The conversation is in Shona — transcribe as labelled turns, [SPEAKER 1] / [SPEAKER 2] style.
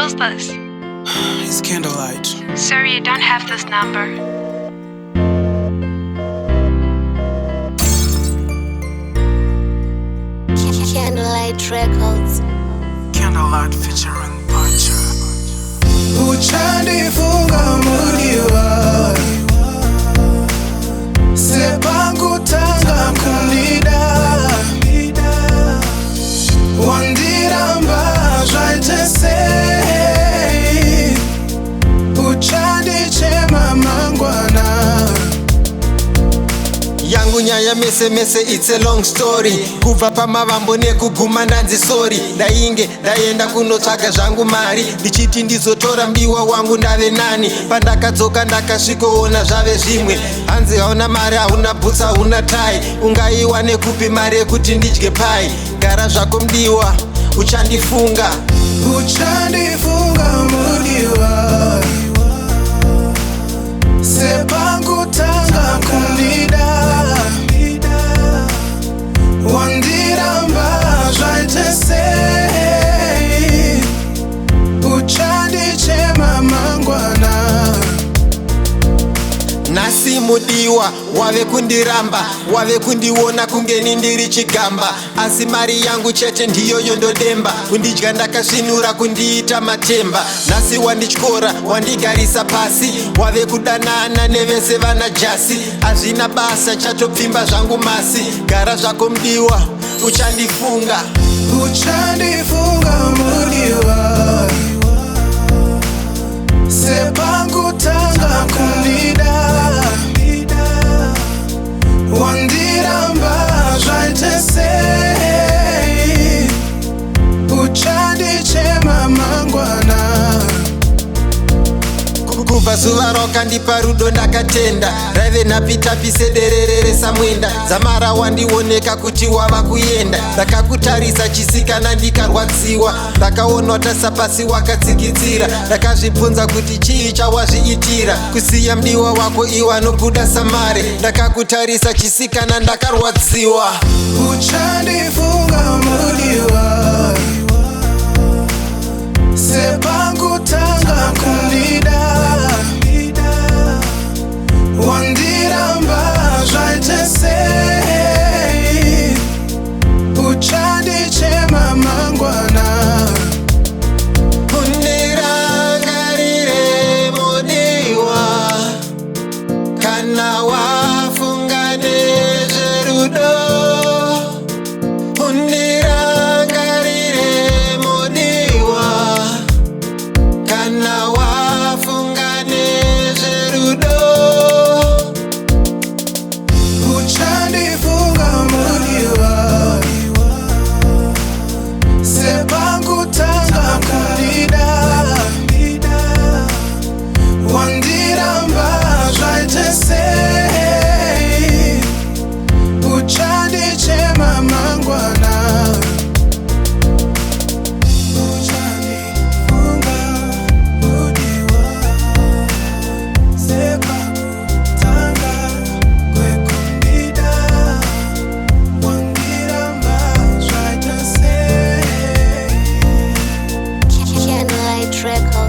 [SPEAKER 1] Who's this?
[SPEAKER 2] It's Candlelight.
[SPEAKER 1] Sorry, you don't have this number.
[SPEAKER 3] Candlelight Records.
[SPEAKER 2] Candlelight featuring Puncher. Uchandifunga mudiwa sepangutanga kunida wandiramba zvaitese uchandichema mangwana
[SPEAKER 4] yangu nyaya mese mese, it's a long story. Kubva pamavambo nekuguma ndanzi sorry. Ndaenda kunotsvaga zvangu mari, ndichiti ndizotora mbiwa wangu ndave nani. Pandakadzoka ndakasvikoona zvave zvimwe. Hanzi hauna mari, hauna bhutsa, hauna tai. Ungaiwane kupi mari yekuti ndidye pai? Gara zvako mdiwa, uchandifunga
[SPEAKER 2] mudiwa sepangutanga kunida wandiramba zvaitese uchandichema mangwana.
[SPEAKER 4] nhasi mudiwa wave kundiramba, wave kundiona kungeni ndiri chigamba. Asi mari yangu chete ndiyo yondodemba, kundidya ndakasvinura kundiita matemba. Nhasi wandityora, wandigarisa pasi, wave kudanana nevese vana jasi. Hazvina basa, chatopfimba zvangu masi. Gara zvako mudiwa, uchandifunga
[SPEAKER 2] mudiwa sepangutanga kunida wandiramba zvaitese uchandichema mangwana.
[SPEAKER 4] kubva zuva rawakandipa rudo ndakatenda, raive nhapitapi sederere samwenda. Zamara wandioneka kuti wava kuenda, ndakakutarisa chisikana ndikarwadziwa. Ndakaonwa tasapasi wakatsikitsira, ndakazvibvunza kuti chii chawazviitira. Kusiya mdiwa wako iwa nobuda samare, ndakakutarisa chisikana ndakarwadziwa.
[SPEAKER 2] Uchandifunga mudiwa sepangutanga kunida wandiramba zvaitese uchandichema mangwana.
[SPEAKER 4] Undirangarire mudiwa kana wafunga nezverudo. Undirangarire mudiwa kana wafunga nezverudo.
[SPEAKER 2] Uchandifunga mudiwa sepangutanga kunida wandiramba zvaitese uchandichema mangwana. Uchandifunga mudiwa sepangutanga kunida wandiramba zvaitese.
[SPEAKER 3] Candlelight Records.